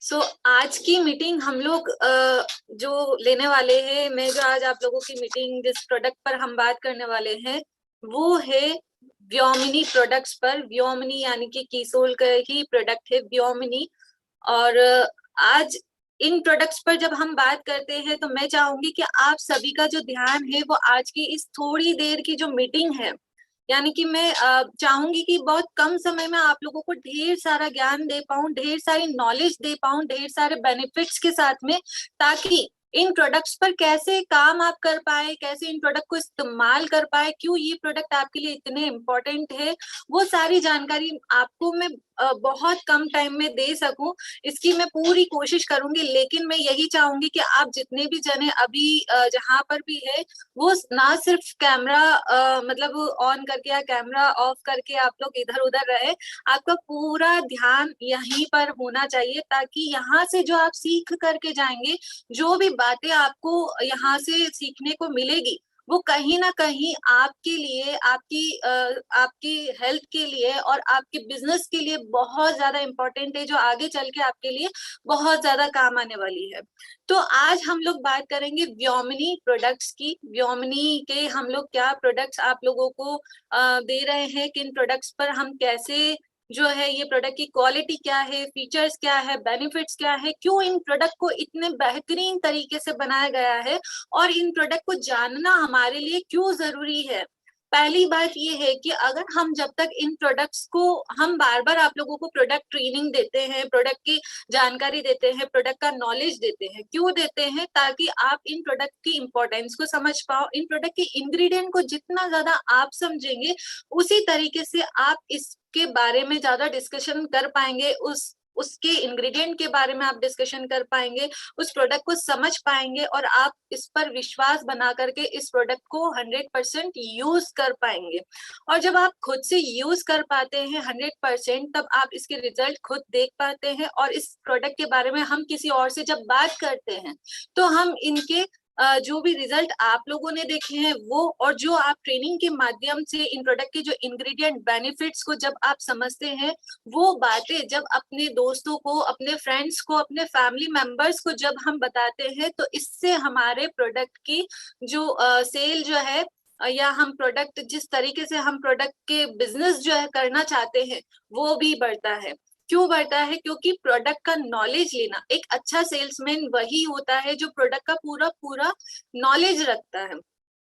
आज की मीटिंग हम लोग जो लेने वाले हैं, मैं जो आज आप लोगों की मीटिंग जिस प्रोडक्ट पर हम बात करने वाले हैं वो है व्योमिनी प्रोडक्ट्स पर। व्योमिनी यानी कि कीसोल का ही प्रोडक्ट है व्योमिनी। और आज इन प्रोडक्ट्स पर जब हम बात करते हैं तो मैं चाहूंगी कि आप सभी का जो ध्यान है वो आज की इस थोड़ी देर की जो मीटिंग है, यानी कि मैं चाहूंगी कि बहुत कम समय में आप लोगों को ढेर सारा ज्ञान दे पाऊं, ढेर सारी नॉलेज दे पाऊं, ढेर सारे बेनिफिट्स के साथ में, ताकि इन प्रोडक्ट्स पर कैसे काम आप कर पाए, कैसे इन प्रोडक्ट को इस्तेमाल कर पाए, क्यों ये प्रोडक्ट आपके लिए इतने इम्पोर्टेंट है, वो सारी जानकारी आपको मैं बहुत कम टाइम में दे सकूं, इसकी मैं पूरी कोशिश करूंगी। लेकिन मैं यही चाहूंगी कि आप जितने भी जने अभी जहां पर भी है वो ना सिर्फ कैमरा मतलब ऑन करके या कैमरा ऑफ करके आप लोग इधर उधर रहे, आपका पूरा ध्यान यहीं पर होना चाहिए, ताकि यहाँ से जो आप सीख करके जाएंगे, जो भी बातें आपको यहाँ से सीखने को मिलेगी, वो कहीं ना कहीं आपके लिए, आपकी हेल्थ के लिए और आपके बिजनेस के लिए बहुत ज्यादा इम्पोर्टेंट है, जो आगे चल के आपके लिए बहुत ज्यादा काम आने वाली है। तो आज हम लोग बात करेंगे व्योमिनी प्रोडक्ट्स की। व्योमिनी के हम लोग क्या प्रोडक्ट्स आप लोगों को दे रहे हैं, किन प्रोडक्ट्स पर हम कैसे जो है ये प्रोडक्ट की क्वालिटी क्या है, फीचर्स क्या है, बेनिफिट्स क्या है, क्यों इन प्रोडक्ट को इतने बेहतरीन तरीके से बनाया गया है और इन प्रोडक्ट को जानना हमारे लिए क्यों जरूरी है। पहली बात ये है कि अगर हम जब तक इन प्रोडक्ट्स को, हम बार बार आप लोगों को प्रोडक्ट ट्रेनिंग देते हैं, प्रोडक्ट की जानकारी देते हैं, प्रोडक्ट का नॉलेज देते हैं, क्यों देते हैं? ताकि आप इन प्रोडक्ट की इंपॉर्टेंस को समझ पाओ। इन प्रोडक्ट के इंग्रेडिएंट को जितना ज्यादा आप समझेंगे, उसी तरीके से आप इसके बारे में ज्यादा डिस्कशन कर पाएंगे, उसके इंग्रेडिएंट के बारे में आप डिस्कशन कर पाएंगे, उस प्रोडक्ट को समझ पाएंगे और आप इस पर विश्वास बना करके इस प्रोडक्ट को 100% यूज कर पाएंगे। और जब आप खुद से यूज कर पाते हैं 100%, तब आप इसके रिजल्ट खुद देख पाते हैं। और इस प्रोडक्ट के बारे में हम किसी और से जब बात करते हैं तो हम इनके जो भी रिजल्ट आप लोगों ने देखे हैं वो, और जो आप ट्रेनिंग के माध्यम से इन प्रोडक्ट के जो इंग्रेडिएंट बेनिफिट्स को जब आप समझते हैं, वो बातें जब अपने दोस्तों को, अपने फ्रेंड्स को, अपने फैमिली मेंबर्स को जब हम बताते हैं, तो इससे हमारे प्रोडक्ट की जो सेल जो है, या हम प्रोडक्ट जिस तरीके से हम प्रोडक्ट के बिजनेस जो है करना चाहते हैं, वो भी बढ़ता है। क्यों बढ़ता है? क्योंकि प्रोडक्ट का नॉलेज लेना, एक अच्छा सेल्समैन वही होता है जो प्रोडक्ट का पूरा पूरा नॉलेज रखता है।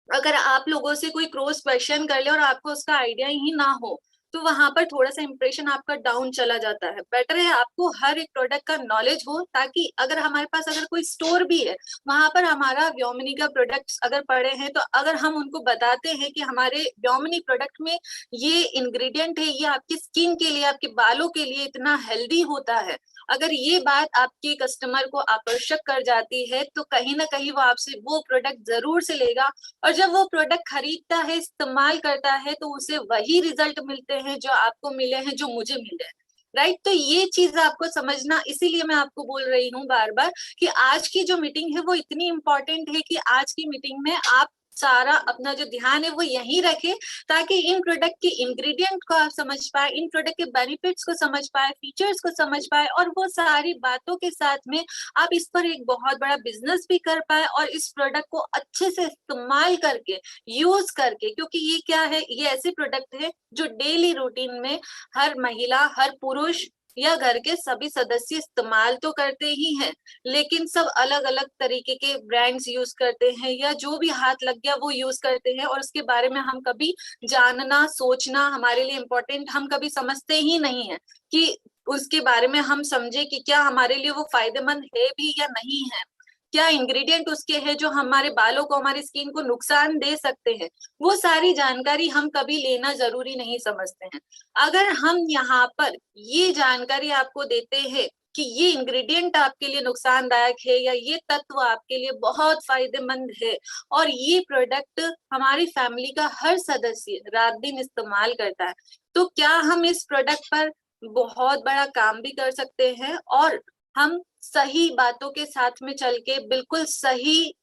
अगर आप लोगों से कोई क्रॉस क्वेश्चन कर ले और आपको उसका आइडिया ही ना हो, तो वहां पर थोड़ा सा इंप्रेशन आपका डाउन चला जाता है। बेटर है आपको हर एक प्रोडक्ट का नॉलेज हो, ताकि अगर हमारे पास अगर कोई स्टोर भी है, वहां पर हमारा व्योमिनी का प्रोडक्ट्स अगर पड़े हैं, तो अगर हम उनको बताते हैं कि हमारे व्योमिनी प्रोडक्ट में ये इंग्रेडिएंट है, ये आपकी स्किन के लिए, आपके बालों के लिए इतना हेल्दी होता है, अगर ये बात आपके कस्टमर को आकर्षक कर जाती है, तो कहीं ना कहीं वो आपसे वो प्रोडक्ट जरूर से लेगा। और जब वो प्रोडक्ट खरीदता है, इस्तेमाल करता है, तो उसे वही रिजल्ट मिलते हैं जो आपको मिले हैं, जो मुझे मिले हैं। राइट? तो ये चीज आपको समझना, इसीलिए मैं आपको बोल रही हूँ बार बार कि आज की जो मीटिंग है वो इतनी इंपॉर्टेंट है कि आज की मीटिंग में आप सारा अपना जो ध्यान है वो यहीं रखें, ताकि इन प्रोडक्ट के इंग्रेडिएंट को आप समझ पाए, इन प्रोडक्ट के बेनिफिट्स को समझ पाए, फीचर्स को समझ पाए, और वो सारी बातों के साथ में आप इस पर एक बहुत बड़ा बिजनेस भी कर पाए, और इस प्रोडक्ट को अच्छे से इस्तेमाल करके, यूज करके, क्योंकि ये क्या है, ये ऐसे प्रोडक्ट है जो डेली रूटीन में हर महिला, हर पुरुष या घर के सभी सदस्य इस्तेमाल तो करते ही हैं, लेकिन सब अलग अलग तरीके के ब्रांड्स यूज करते हैं, या जो भी हाथ लग गया वो यूज करते हैं, और उसके बारे में हम कभी जानना, सोचना हमारे लिए इम्पोर्टेंट, हम कभी समझते ही नहीं है कि उसके बारे में हम समझे कि क्या हमारे लिए वो फायदेमंद है भी या नहीं है, क्या इंग्रेडिएंट उसके हैं जो हमारे बालों को, हमारी स्किन को नुकसान दे सकते हैं। वो सारी जानकारी हम कभी लेना जरूरी नहीं समझते हैं। अगर हम यहाँ पर ये जानकारी आपको देते हैं कि ये इंग्रेडिएंट आपके लिए नुकसानदायक है, या ये तत्व आपके लिए बहुत फायदेमंद है, और ये प्रोडक्ट हमारी फैमिली का हर सदस्य रात दिन इस्तेमाल करता है, तो क्या हम इस प्रोडक्ट पर बहुत बड़ा काम भी कर सकते हैं, और हम सही बातों के साथ में चल के बिल्कुल सही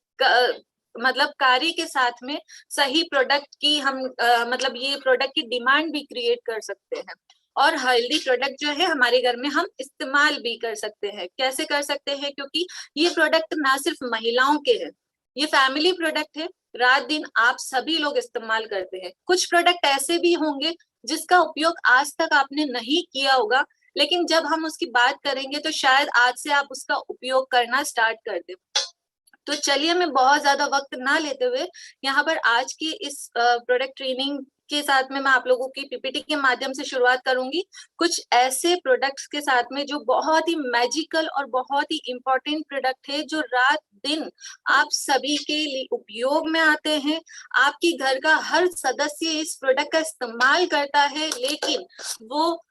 मतलब कार्य के साथ में सही प्रोडक्ट की हम मतलब ये प्रोडक्ट की डिमांड भी क्रिएट कर सकते हैं। और हेल्दी प्रोडक्ट जो है हमारे घर में हम इस्तेमाल भी कर सकते हैं। कैसे कर सकते हैं? क्योंकि ये प्रोडक्ट ना सिर्फ महिलाओं के हैं, ये फैमिली प्रोडक्ट है, रात दिन आप सभी लोग इस्तेमाल करते हैं। कुछ प्रोडक्ट ऐसे भी होंगे जिसका उपयोग आज तक आपने नहीं किया होगा, लेकिन जब हम उसकी बात करेंगे तो शायद आज से आप उसका उपयोग करना स्टार्ट कर दें। तो चलिए, मैं बहुत ज्यादा वक्त ना लेते हुए यहाँ पर आज की इस प्रोडक्ट ट्रेनिंग के साथ में मैं आप लोगों की पीपीटी के माध्यम से शुरुआत करूंगी, कुछ ऐसे प्रोडक्ट्स के साथ में जो बहुत ही मैजिकल और बहुत ही इंपॉर्टेंट प्रोडक्ट है, जो रात दिन आप सभी के लिए उपयोग में आते हैं। आपकी घर का हर सदस्य इस प्रोडक्ट का इस्तेमाल करता है, लेकिन वो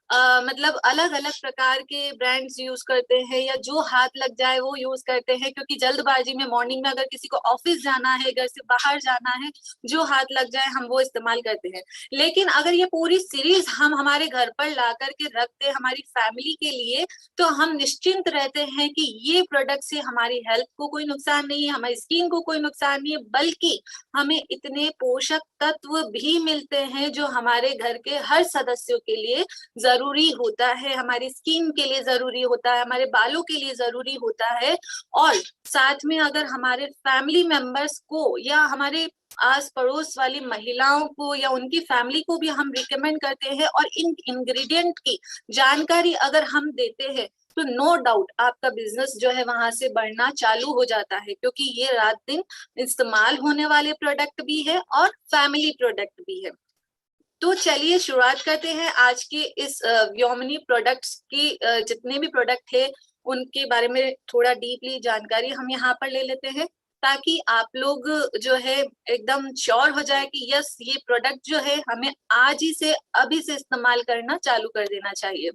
मतलब अलग अलग प्रकार के ब्रांड्स यूज करते हैं या जो हाथ लग जाए वो यूज करते हैं, क्योंकि जल्दबाजी में मॉर्निंग में अगर किसी को ऑफिस जाना है, घर से बाहर जाना है, जो हाथ लग जाए हम वो इस्तेमाल करते हैं। लेकिन अगर ये पूरी सीरीज हम हमारे घर पर ला करके रखते हैं हमारी फैमिली के लिए, तो हम निश्चिंत रहते हैं कि ये प्रोडक्ट से हमारी हेल्थ को कोई नुकसान नहीं है, हमारी स्किन को कोई नुकसान नहीं है, बल्कि हमें इतने पोषक तत्व भी मिलते हैं जो हमारे घर के हर सदस्यों के लिए जरूरी होता है, हमारी स्किन के लिए जरूरी होता है, हमारे बालों के लिए जरूरी होता है। और साथ में अगर हमारे फैमिली मेंबर्स को या हमारे आस पड़ोस वाली महिलाओं को या उनकी फैमिली को भी हम रिकमेंड करते हैं और इन इंग्रेडिएंट की जानकारी अगर हम देते हैं, तो नो डाउट आपका बिजनेस जो है वहां से बढ़ना चालू हो जाता है, क्योंकि ये रात दिन इस्तेमाल होने वाले प्रोडक्ट भी है और फैमिली प्रोडक्ट भी है। तो चलिए शुरुआत करते हैं आज के इस व्योमिनी प्रोडक्ट्स की। जितने भी प्रोडक्ट है उनके बारे में थोड़ा डीपली जानकारी हम यहाँ पर ले लेते हैं, ताकि आप लोग जो है एकदम श्योर हो जाए कि यस, ये प्रोडक्ट जो है हमें आज ही से अभी से इस्तेमाल करना चालू कर देना चाहिए।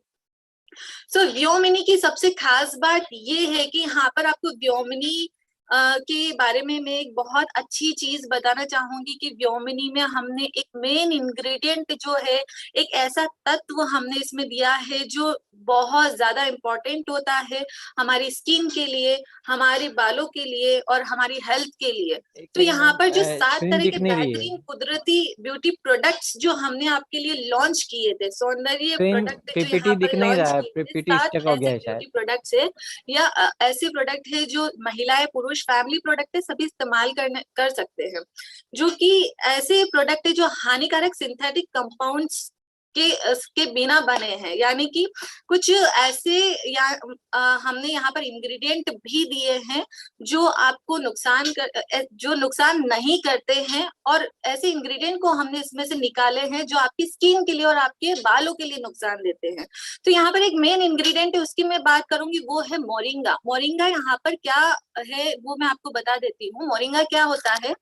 सो व्योमिनी की सबसे खास बात ये है कि यहाँ पर आपको व्योमिनी के बारे में मैं एक बहुत अच्छी चीज बताना चाहूंगी कि व्योमिनी में हमने एक मेन इंग्रेडिएंट जो है, एक ऐसा तत्व हमने इसमें दिया है जो बहुत ज्यादा इम्पोर्टेंट होता है हमारी स्किन के लिए, हमारे बालों के लिए और हमारी हेल्थ के लिए। तो यहाँ पर जो 7 स्क्रीन तरह दिख के नहीं रही है। बेहतरीन कुदरती ब्यूटी प्रोडक्ट्स जो हमने आपके लिए लॉन्च किए थे, सौंदर्य स्क्रीन प्रोडक्ट जो पीपीटी यहाँ दिख पर नहीं लॉन्च रहा है, किए थे, पीपीटी 7 स्टक हो गया ऐसे है शायद। ब्यूटी प्रोडक्ट्स है या ऐसे प्रोडक्ट है जो महिलाएं पुरुष फैमिली प्रोडक्ट है सभी इस्तेमाल कर सकते हैं, जो कि ऐसे प्रोडक्ट है जो हानिकारक सिंथेटिक कंपाउंड्स के बिना बने हैं। यानी कि कुछ ऐसे या हमने यहाँ पर इंग्रेडिएंट भी दिए हैं जो आपको जो नुकसान नहीं करते हैं, और ऐसे इंग्रेडिएंट को हमने इसमें से निकाले हैं जो आपकी स्किन के लिए और आपके बालों के लिए नुकसान देते हैं। तो यहाँ पर एक मेन इंग्रेडिएंट है, उसकी मैं बात करूंगी, वो है मोरिंगा। मोरिंगा यहाँ पर क्या है वो मैं आपको बता देती हूँ। मोरिंगा क्या होता है?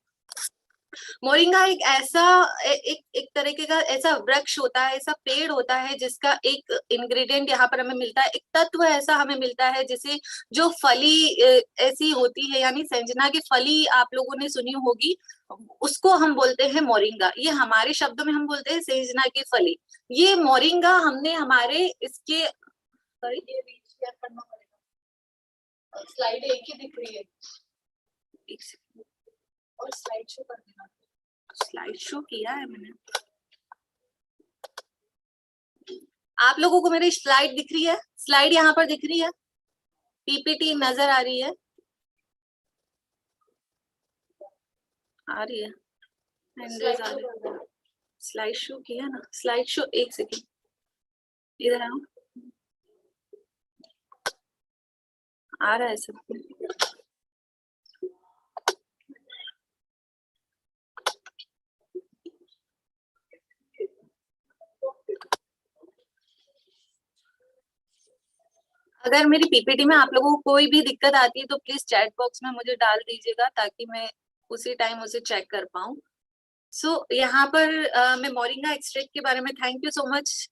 मोरिंगा एक ऐसा एक तरीके का ऐसा वृक्ष होता है, ऐसा पेड़ होता है जिसका एक इंग्रेडिएंट यहाँ पर हमें मिलता है, एक तत्व ऐसा हमें मिलता है जिसे जो फली ऐसी होती है, यानी संजना की फली आप लोगों ने सुनी होगी, उसको हम बोलते हैं मोरिंगा। ये हमारे शब्दों में हम बोलते हैं संजना की फली। ये मोरिंगा हमने हमारे इसके शेयर करना पड़ेगा, स्लाइड एक ही दिख रही है, एक सेकंड और स्लाइड शो कर देना। स्लाइड शो किया है मैंने। आप लोगों को मेरी स्लाइड दिख रही है? स्लाइड यहाँ पर दिख रही है, पीपीटी नजर आ रही है? आ रही है? स्लाइड शो किया ना, स्लाइड शो, एक सेकेंड इधर आओ, आ रहा है सब। अगर मेरी पीपीटी में आप लोगों को कोई भी दिक्कत आती है तो प्लीज चैट बॉक्स में मुझे डाल दीजिएगा, ताकि मैं उसी टाइम उसे चेक कर पाऊँ। सो यहाँ पर मैं मोरिंगा एक्सट्रैक्ट के बारे में, थैंक यू सो मच।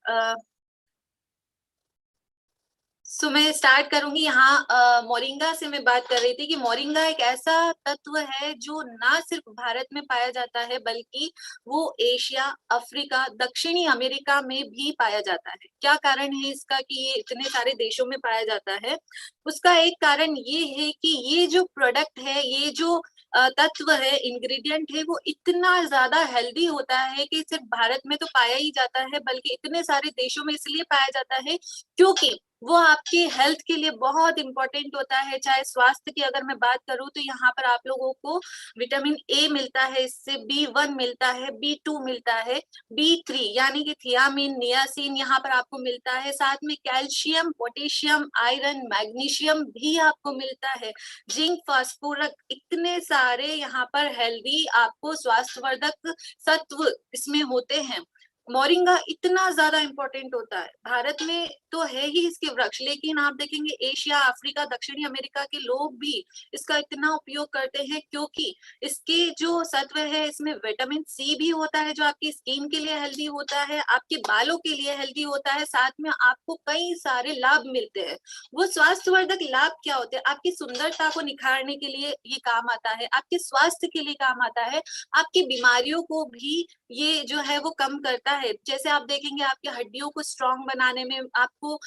सो मैं स्टार्ट करूंगी। यहाँ मोरिंगा से मैं बात कर रही थी कि मोरिंगा एक ऐसा तत्व है जो ना सिर्फ भारत में पाया जाता है, बल्कि वो एशिया, अफ्रीका, दक्षिणी अमेरिका में भी पाया जाता है। क्या कारण है इसका कि ये इतने सारे देशों में पाया जाता है? उसका एक कारण ये है कि ये जो प्रोडक्ट है, ये जो तत्व है, इंग्रेडिएंट है, वो इतना ज्यादा हेल्दी होता है कि सिर्फ भारत में तो पाया ही जाता है, बल्कि इतने सारे देशों में इसलिए पाया जाता है क्योंकि वो आपकी हेल्थ के लिए बहुत इंपॉर्टेंट होता है। चाहे स्वास्थ्य की अगर मैं बात करूं तो यहाँ पर आप लोगों को विटामिन ए मिलता है, इससे B1 मिलता है, B2 मिलता है, B3 यानी कि थियामिन, नियासिन यहाँ पर आपको मिलता है, साथ में कैल्शियम, पोटेशियम, आयरन, मैग्नीशियम भी आपको मिलता है, जिंक, फास्फोरस, इतने सारे यहाँ पर हेल्दी आपको स्वास्थ्यवर्धक सत्व इसमें होते हैं। मोरिंगा इतना ज्यादा इंपॉर्टेंट होता है। भारत में तो है ही इसके वृक्ष, लेकिन आप देखेंगे एशिया, अफ्रीका, दक्षिणी अमेरिका के लोग भी इसका इतना उपयोग करते हैं क्योंकि इसके जो सत्व है, इसमें विटामिन सी भी होता है जो आपकी स्किन के लिए हेल्दी होता है, आपके बालों के लिए हेल्दी होता है, साथ में आपको कई सारे लाभ मिलते हैं। वो स्वास्थ्यवर्धक लाभ क्या होते हैं? आपकी सुंदरता को निखारने के लिए ये काम आता है, आपके स्वास्थ्य के लिए काम आता है, आपकी बीमारियों को भी ये जो है वो कम करता है। जैसे आप देखेंगे आपकी हड्डियों को स्ट्रांग बनाने में, आपको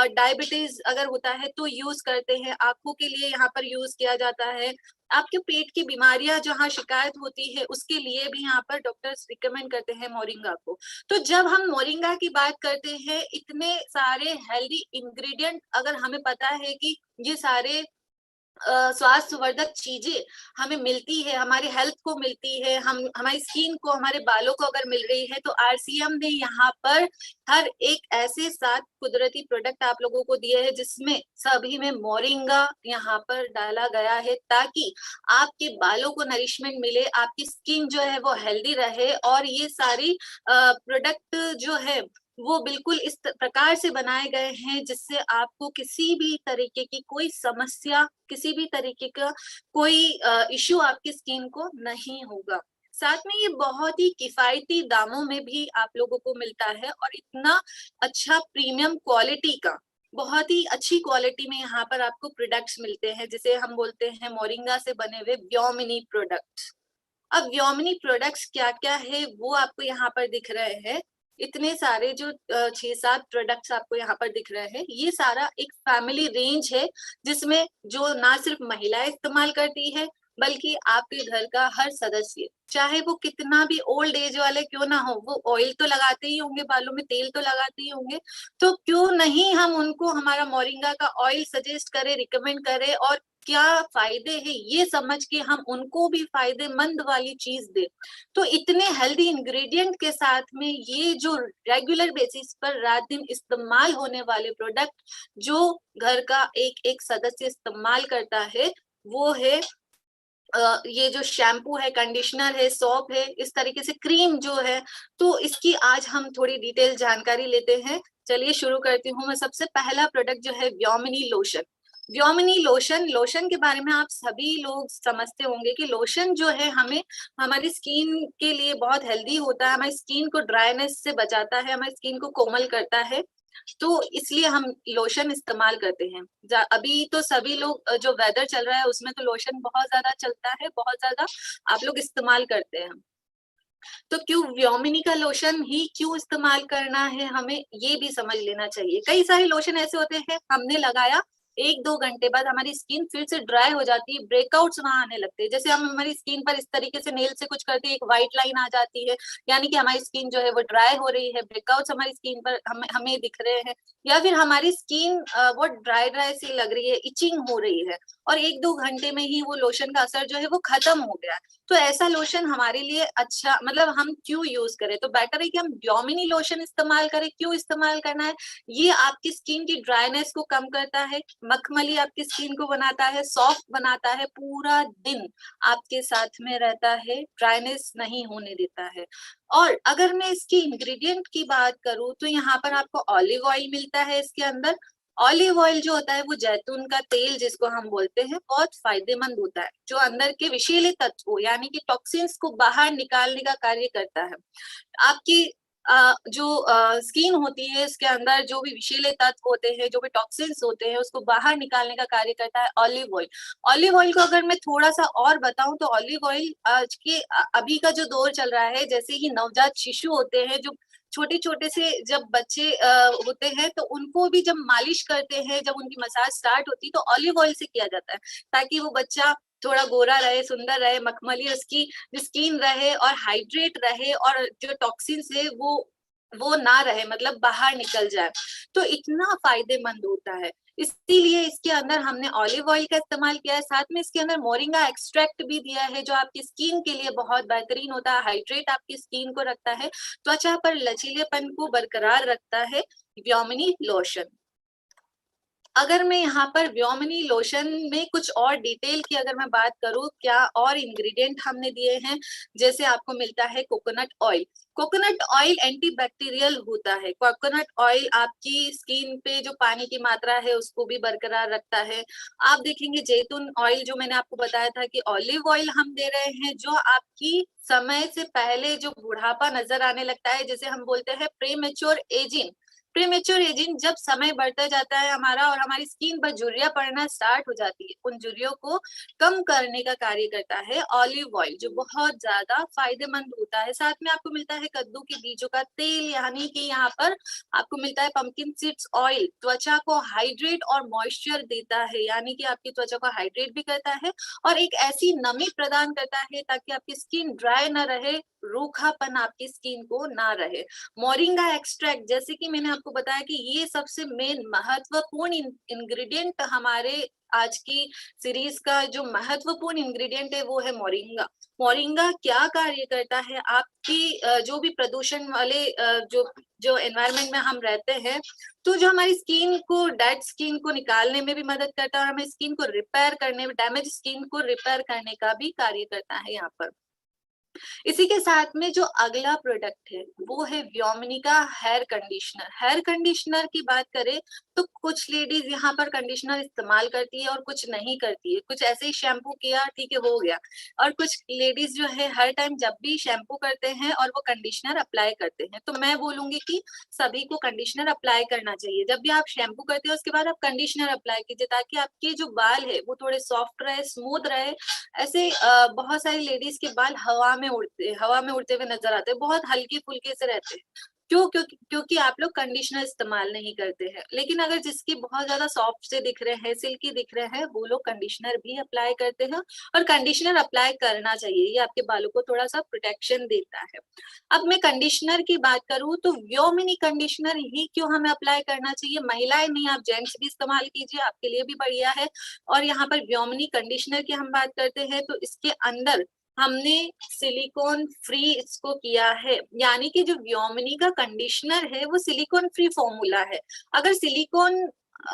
डायबिटीज अगर होता है तो यूज करते हैं, आंखों के लिए यहाँ पर यूज किया जाता है, आपके पेट की बीमारियां जहाँ शिकायत होती है उसके लिए भी यहाँ पर डॉक्टर्स रिकमेंड करते हैं मोरिंगा को। तो जब हम मोरिंगा की बात करते हैं, इतने सारे हेल्दी इंग्रेडिएंट अगर हमें पता है कि ये सारे स्वास्थ्यवर्धक चीजें हमें मिलती है, हमारी हेल्थ को मिलती है, हम हमारी स्किन को, हमारे बालों को अगर मिल रही है, तो आरसीएम ने यहाँ पर हर एक ऐसे 7 कुदरती प्रोडक्ट आप लोगों को दिए हैं जिसमें सभी में मोरिंगा यहाँ पर डाला गया है ताकि आपके बालों को नरिशमेंट मिले, आपकी स्किन जो है वो हेल्दी रहे। और ये सारी प्रोडक्ट जो है वो बिल्कुल इस प्रकार से बनाए गए हैं जिससे आपको किसी भी तरीके की कोई समस्या, किसी भी तरीके का कोई इश्यू आपकी स्किन को नहीं होगा। साथ में ये बहुत ही किफायती दामों में भी आप लोगों को मिलता है और इतना अच्छा प्रीमियम क्वालिटी का, बहुत ही अच्छी क्वालिटी में यहाँ पर आपको प्रोडक्ट्स मिलते हैं, जिसे हम बोलते हैं मोरिंगा से बने हुए व्योमिनी प्रोडक्ट्स। अब व्योमिनी प्रोडक्ट्स क्या क्या है वो आपको यहाँ पर दिख रहे हैं। इतने सारे जो 6-7 प्रोडक्ट्स आपको यहाँ पर दिख रहे हैं, ये सारा एक फैमिली रेंज है जिसमें जो ना सिर्फ महिलाएं इस्तेमाल करती है बल्कि आपके घर का हर सदस्य, चाहे वो कितना भी ओल्ड एज वाले क्यों ना हो, वो ऑयल तो लगाते ही होंगे, बालों में तेल तो लगाते ही होंगे, तो क्यों नहीं हम उनको हमारा मोरिंगा का ऑयल सजेस्ट करें, रिकमेंड करें और क्या फायदे हैं ये समझ के हम उनको भी फायदेमंद वाली चीज दे। तो इतने हेल्दी इंग्रेडिएंट के साथ में ये जो रेगुलर बेसिस पर रात दिन इस्तेमाल होने वाले प्रोडक्ट जो घर का एक एक सदस्य इस्तेमाल करता है, वो है ये जो शैम्पू है, कंडीशनर है, सोप है, इस तरीके से क्रीम जो है। तो इसकी आज हम थोड़ी डिटेल जानकारी लेते हैं। चलिए शुरू करती हूँ मैं। सबसे पहला प्रोडक्ट जो है व्योमिनी लोशन। व्योमिनी लोशन, लोशन के बारे में आप सभी लोग समझते होंगे कि लोशन जो है हमें हमारी स्किन के लिए बहुत हेल्दी होता है, हमारी स्किन को ड्राइनेस से बचाता है, हमारी स्किन को कोमल करता है, तो इसलिए हम लोशन इस्तेमाल करते हैं। अभी तो सभी लोग जो वेदर चल रहा है उसमें तो लोशन बहुत ज्यादा चलता है, बहुत ज्यादा आप लोग इस्तेमाल करते हैं। तो क्यों व्योमिनी का लोशन ही क्यों इस्तेमाल करना है, हमें ये भी समझ लेना चाहिए। कई सारे लोशन ऐसे होते हैं हमने लगाया 1-2 घंटे बाद हमारी स्किन फिर से ड्राई हो जाती है, ब्रेकआउट्स वहां आने लगते हैं। जैसे हम हमारी स्किन पर इस तरीके से नेल से कुछ करते हैं, एक व्हाइट लाइन आ जाती है, यानी कि हमारी स्किन जो है वो ड्राई हो रही है, ब्रेकआउट्स हमारी स्किन पर हमें दिख रहे हैं, या फिर हमारी स्किन वो ड्राई ड्राई सी लग रही है, इचिंग हो रही है और 1-2 घंटे में ही वो लोशन का असर जो है वो खत्म हो गया। तो ऐसा लोशन हमारे लिए अच्छा, मतलब हम क्यों यूज करें, तो बेटर है कि हम व्योमिनी लोशन इस्तेमाल करें। क्यों इस्तेमाल करना है? ये आपकी स्किन की ड्राइनेस को कम करता है, मखमली आपकी स्किन को बनाता है, सॉफ्ट बनाता है, पूरा दिन आपके साथ में रहता है, ड्राइनेस नहीं होने देता है। और अगर मैं इसकी इंग्रेडिएंट की बात करूं तो यहाँ पर आपको ऑलिव ऑयल मिलता है इसके अंदर। ऑलिव ऑयल जो होता है वो जैतून का तेल जिसको हम बोलते हैं, बहुत फायदेमंद होता है, जो अंदर के विषैले तत्वों यानी कि टॉक्सिन्स को बाहर निकालने का कार्य करता है। आपकी जो स्किन होती है इसके अंदर जो भी विषैले तत्व होते हैं, जो भी टॉक्सिन्स होते हैं, उसको बाहर निकालने का कार्य करता है ऑलिव ऑयल। ऑलिव ऑयल को अगर मैं थोड़ा सा और बताऊं तो ऑलिव ऑयल आज के अभी का जो दौर चल रहा है, जैसे ही नवजात शिशु होते हैं, जो छोटे छोटे से जब बच्चे होते हैं, तो उनको भी जब मालिश करते हैं, जब उनकी मसाज स्टार्ट होती है तो ऑलिव ऑयल से किया जाता है ताकि वो बच्चा थोड़ा गोरा रहे, सुंदर रहे, मखमली उसकी स्किन रहे और हाइड्रेट रहे और जो टॉक्सिन्स है वो ना रहे, मतलब बाहर निकल जाए, तो इतना फायदेमंद होता है। इसीलिए इसके अंदर हमने ऑलिव ऑयल का इस्तेमाल किया है, साथ में इसके अंदर मोरिंगा एक्सट्रैक्ट भी दिया है जो आपकी स्किन के लिए बहुत बेहतरीन होता है, हाइड्रेट आपकी स्किन को रखता है, त्वचा पर लचीलेपन को बरकरार रखता है। व्योमिनी लोशन, अगर मैं यहाँ पर व्योमिनी लोशन में कुछ और डिटेल की अगर मैं बात करूँ, क्या और इंग्रेडिएंट हमने दिए हैं, जैसे आपको मिलता है coconut oil. Coconut oil antibacterial होता है। कोकोनट ऑयल आपकी स्किन पे जो पानी की मात्रा है उसको भी बरकरार रखता है। आप देखेंगे जैतून ऑयल, जो मैंने आपको बताया था कि ऑलिव ऑयल हम दे रहे हैं, जो आपकी समय से पहले जो बुढ़ापा नजर आने लगता है, जैसे हम बोलते हैं प्रीमेच्योर एजिंग। प्रीमेच्योर एजिंग, जब समय बढ़ता जाता है हमारा और हमारी स्किन पर झुर्रियां पड़ना स्टार्ट हो जाती है, उन झुर्रियों को कम करने का कार्य करता है ऑलिव ऑयल, जो बहुत ज्यादा फायदेमंद होता है। साथ में आपको मिलता है कद्दू के बीजों का तेल, यानी कि यहाँ पर आपको मिलता है पंपकिन सीड्स ऑयल, त्वचा को हाइड्रेट और मॉइस्चर देता है, यानी कि आपकी त्वचा को हाइड्रेट भी करता है और एक ऐसी नमी प्रदान करता है ताकि आपकी स्किन ड्राई ना रहे, रूखापन आपकी स्किन को ना रहे। मोरिंगा एक्सट्रैक्ट, जैसे कि मैंने आपको बताया कि ये सबसे मेन महत्वपूर्ण इंग्रेडिएंट हमारे आज की सीरीज का जो महत्वपूर्ण इंग्रेडिएंट है वो है मोरिंगा। मोरिंगा क्या कार्य करता है, आपकी जो भी प्रदूषण वाले जो जो एनवायरनमेंट में हम रहते हैं, तो जो हमारी स्किन को, डेड स्किन को निकालने में भी मदद करता है और हमें स्किन को रिपेयर करने में, डैमेज स्किन को रिपेयर करने का भी कार्य करता है यहाँ पर। इसी के साथ में जो अगला प्रोडक्ट है वो है व्योमिनी का हेयर कंडीशनर। हेयर कंडीशनर की बात करें तो कुछ लेडीज यहाँ पर कंडीशनर इस्तेमाल करती है और कुछ नहीं करती है, कुछ ऐसे ही शैम्पू किया ठीक है हो गया, और कुछ लेडीज जो है हर टाइम जब भी शैम्पू करते हैं और वो कंडीशनर अप्लाई करते हैं, तो मैं बोलूंगी कि सभी को कंडीशनर अप्लाई करना चाहिए। जब भी आप शैम्पू करते हो उसके बाद आप कंडीशनर अप्लाई कीजिए ताकि आपके जो बाल है वो थोड़े सॉफ्ट रहे, स्मूथ रहे। ऐसे बहुत सारी लेडीज के बाल हवा में उड़ते हुए नजर आते हैं, बहुत हल्के फुल्के से रहते हैं। क्योंकि आप लोग कंडीशनर इस्तेमाल नहीं करते हैं। लेकिन अगर जिसकी बहुत ज्यादा सॉफ्ट से दिख रहे हैं, सिल्की दिख रहे हैं, वो लोग कंडीशनर भी अप्लाई करते हैं और कंडीशनर अप्लाई करना चाहिए, ये आपके बालों को थोड़ा सा प्रोटेक्शन देता है। अब मैं कंडीशनर की बात करूं तो व्योमिनी कंडीशनर ही क्यों हमें अप्लाई करना चाहिए, महिलाएं नहीं आप जेंट्स भी इस्तेमाल कीजिए, आपके लिए भी बढ़िया है। और यहाँ पर व्योमिनी कंडीशनर की हम बात करते हैं तो इसके अंदर हमने सिलिकॉन फ्री इसको किया है, यानी कि जो व्योमिनी का कंडीशनर है वो सिलिकॉन फ्री फॉर्मूला है। अगर सिलिकॉन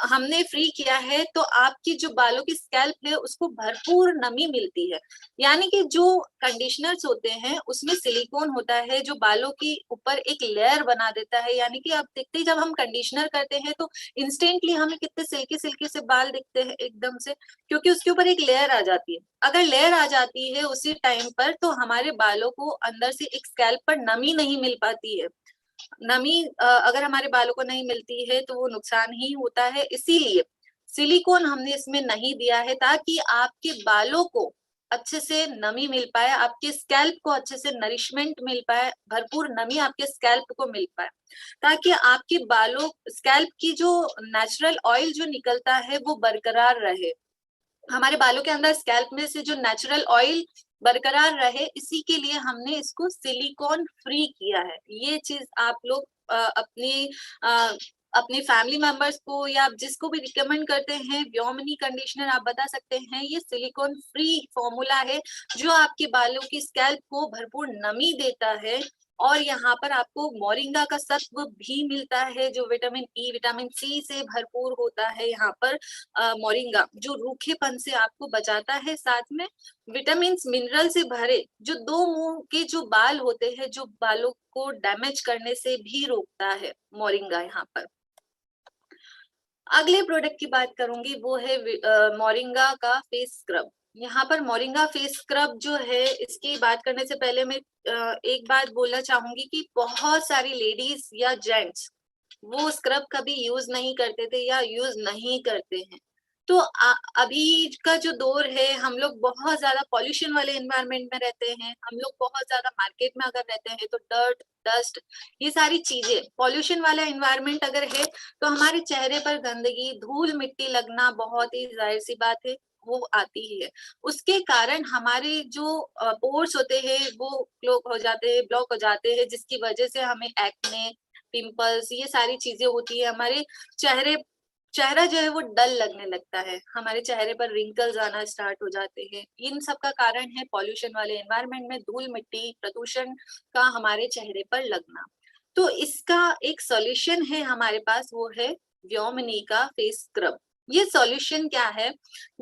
हमने फ्री किया है तो आपकी जो बालों की स्कैल्प है उसको भरपूर नमी मिलती है, यानी कि जो कंडीशनर्स होते हैं उसमें सिलिकॉन होता है जो बालों के ऊपर एक लेयर बना देता है, यानी कि आप देखते ही जब हम कंडीशनर करते हैं तो इंस्टेंटली हमें कितने सिल्की सिल्की से बाल दिखते हैं एकदम से, क्योंकि उसके ऊपर एक लेयर आ जाती है। अगर लेयर आ जाती है उसी टाइम पर तो हमारे बालों को अंदर से एक स्कैल्प पर नमी नहीं मिल पाती है। नमी अगर हमारे बालों को नहीं मिलती है तो वो नुकसान ही होता है। इसीलिए सिलिकॉन हमने इसमें नहीं दिया है ताकि आपके बालों को अच्छे से नमी मिल पाए, आपके स्कैल्प को अच्छे से नरिशमेंट मिल पाए, भरपूर नमी आपके स्कैल्प को मिल पाए, ताकि आपके बालों, स्कैल्प की जो नेचुरल ऑयल जो निकलता है वो बरकरार रहे। हमारे बालों के अंदर स्कैल्प में से जो नेचुरल ऑयल बरकरार रहे, इसी के लिए हमने इसको सिलिकॉन फ्री किया है। ये चीज आप लोग अपनी फैमिली मेंबर्स को या आप जिसको भी रिकमेंड करते हैं व्योमिनी कंडीशनर, आप बता सकते हैं ये सिलिकॉन फ्री फॉर्मूला है जो आपके बालों की स्कैल्प को भरपूर नमी देता है। और यहाँ पर आपको मोरिंगा का सत्व भी मिलता है जो विटामिन ई, विटामिन सी से भरपूर होता है। यहाँ पर मोरिंगा जो रूखेपन से आपको बचाता है, साथ में विटामिन मिनरल से भरे जो दो मुंह के जो बाल होते हैं, जो बालों को डैमेज करने से भी रोकता है मोरिंगा। यहाँ पर अगले प्रोडक्ट की बात करूंगी वो है मोरिंगा का फेस स्क्रब। यहाँ पर मोरिंगा फेस स्क्रब जो है, इसकी बात करने से पहले मैं एक बात बोलना चाहूंगी कि बहुत सारी लेडीज या जेंट्स वो स्क्रब कभी यूज नहीं करते थे या यूज नहीं करते हैं। तो अभी का जो दौर है, हम लोग बहुत ज्यादा पॉल्यूशन वाले एनवायरनमेंट में रहते हैं, हम लोग बहुत ज्यादा मार्केट में अगर रहते हैं तो डर्ट, डस्ट, ये सारी चीजें, पॉल्यूशन वाला एनवायरनमेंट अगर है तो हमारे चेहरे पर गंदगी, धूल मिट्टी लगना बहुत ही जाहिर सी बात है। वो आती ही है। उसके कारण हमारे जो पोर्स होते हैं वो ब्लॉक हो जाते हैं, जिसकी वजह से हमें एक्ने, पिंपल्स, ये सारी चीजें होती है। हमारे चेहरा जो है वो डल लगने लगता है, हमारे चेहरे पर रिंकल्स आना स्टार्ट हो जाते हैं। इन सब का कारण है पॉल्यूशन वाले एनवायरनमेंट में धूल मिट्टी प्रदूषण का हमारे चेहरे पर लगना। तो इसका एक सॉल्यूशन है हमारे पास, वो है व्योमिनी का फेस स्क्रब। ये सॉल्यूशन क्या है?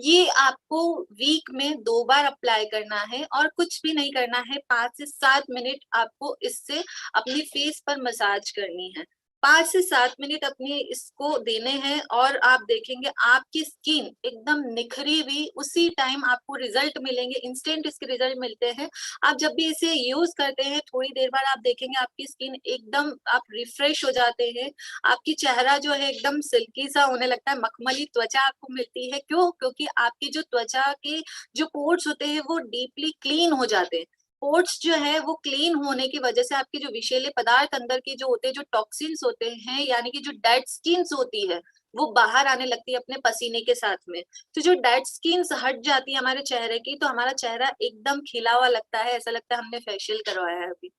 ये आपको वीक में 2 बार अप्लाई करना है और कुछ भी नहीं करना है। 5 से 7 मिनट आपको इससे अपने फेस पर मसाज करनी है। 5 से 7 मिनट अपने इसको देने हैं और आप देखेंगे आपकी स्किन एकदम निखरी हुई, उसी टाइम आपको रिजल्ट मिलेंगे, इंस्टेंट इसके रिजल्ट मिलते हैं। आप जब भी इसे यूज करते हैं थोड़ी देर बाद आप देखेंगे आपकी स्किन एकदम आप रिफ्रेश हो जाते हैं। आपकी चेहरा जो है एकदम सिल्की सा होने लगता है, मखमली त्वचा आपको मिलती है। क्यों? क्योंकि आपकी जो त्वचा के जो पोर्स होते हैं वो डीपली क्लीन हो जाते हैं। पोर्स जो है वो क्लीन होने की वजह से आपके जो विषैले पदार्थ अंदर के जो होते हैं, जो टॉक्सिन्स होते हैं, यानी कि जो डेड स्किन्स होती है, वो बाहर आने लगती है अपने पसीने के साथ में। तो जो डेड स्किन्स हट जाती है हमारे चेहरे की, तो हमारा चेहरा एकदम खिला हुआ लगता है, ऐसा लगता है हमने फेशियल करवाया है अभी।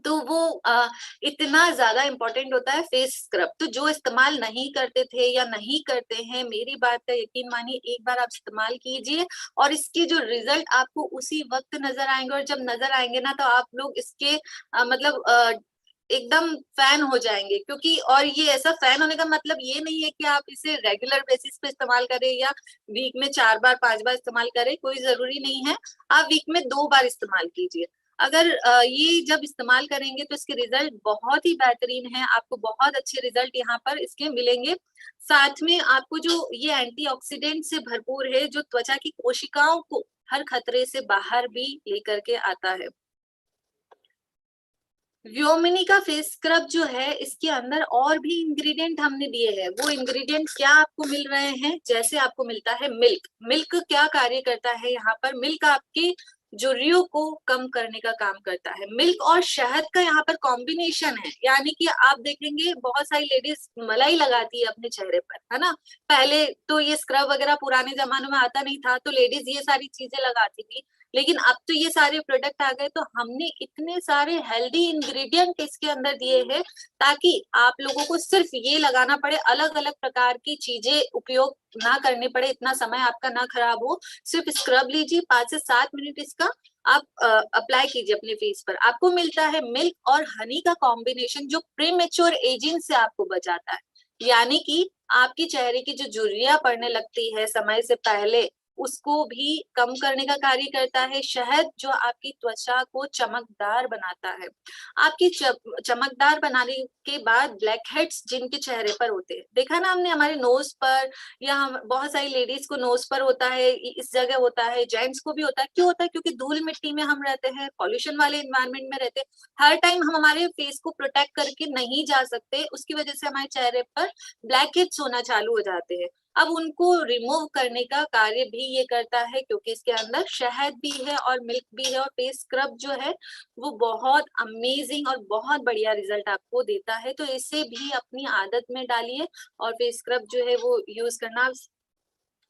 तो वो इतना ज़्यादा इम्पोर्टेंट होता है फेस स्क्रब। तो जो इस्तेमाल नहीं करते थे या नहीं करते हैं, मेरी बात का यकीन मानिए, एक बार आप इस्तेमाल कीजिए और इसके जो रिजल्ट आपको उसी वक़्त नज़र आएँगे, और जब नज़र आएँगे ना तो आप लोग इसके मतलब एकदम फैन हो जाएँगे। क्योंकि और ये ऐसा फैन होने का मतलब ये नहीं है कि आप इसे रेगुलर बेसिस पे इस्तेमाल करें या वीक में 4 बार 5 बार इस्तेमाल करें, कोई ज़रूरी नहीं है। आप वीक में 2 बार इस्तेमाल कीजिए। अगर ये जब इस्तेमाल करेंगे तो इसके रिजल्ट बहुत ही बेहतरीन हैं, आपको बहुत अच्छे रिजल्ट यहाँ पर इसके मिलेंगे। साथ में आपको जो ये एंटीऑक्सीडेंट से भरपूर है, जो त्वचा की कोशिकाओं को हर खतरे से बाहर भी लेकर के आता है। व्योमिनी का फेस स्क्रब जो है, इसके अंदर और भी इंग्रेडिएंट हमने दिए हैं। वो इंग्रेडिएंट क्या आपको मिल रहे हैं? जैसे आपको मिलता है मिल्क। मिल्क क्या कार्य करता है यहाँ पर? मिल्क आपकी झुर्रियों को कम करने का काम करता है। मिल्क और शहद का यहाँ पर कॉम्बिनेशन है, यानी कि आप देखेंगे बहुत सारी लेडीज मलाई लगाती है अपने चेहरे पर, है ना? पहले तो ये स्क्रब वगैरह पुराने जमानों में आता नहीं था, तो लेडीज ये सारी चीजें लगाती थी। लेकिन अब तो ये सारे प्रोडक्ट आ गए, तो हमने इतने सारे हेल्दी इंग्रेडिएंट इसके अंदर दिए हैं ताकि आप लोगों को सिर्फ ये लगाना पड़े, अलग अलग प्रकार की चीजें उपयोग ना करने पड़े, इतना समय आपका ना खराब हो। सिर्फ स्क्रब लीजिए, 5 से 7 मिनट इसका आप अप्लाई कीजिए अपने फेस पर। आपको मिलता है मिल्क और हनी का कॉम्बिनेशन, जो प्रीमेच्योर एजिंग से आपको बचाता है, यानी कि आपकी चेहरे की जो झुर्रियां पड़ने लगती है समय से पहले, उसको भी कम करने का कार्य करता है। शहद जो आपकी त्वचा को चमकदार बनाता है। आपकी चमकदार बनाने के बाद ब्लैक हेड्स जिनके चेहरे पर होते हैं, देखा ना हमने हमारे नोज पर, या हम बहुत सारी लेडीज को नोज पर होता है, इस जगह होता है, जेंट्स को भी होता है। क्यों होता है? क्योंकि धूल मिट्टी में हम रहते हैं, पॉल्यूशन वाले एनवायरनमेंट में रहते हैं। हर टाइम हम हमारे फेस को प्रोटेक्ट करके नहीं जा सकते, उसकी वजह से हमारे चेहरे पर ब्लैक हेड्स होना चालू हो जाते हैं। अब उनको रिमूव करने का कार्य भी ये करता है, क्योंकि इसके अंदर शहद भी है और मिल्क भी है, और फेस स्क्रब जो है वो बहुत अमेजिंग और बहुत बढ़िया रिजल्ट आपको देता है। तो इसे भी अपनी आदत में डालिए और फेस स्क्रब जो है वो यूज करना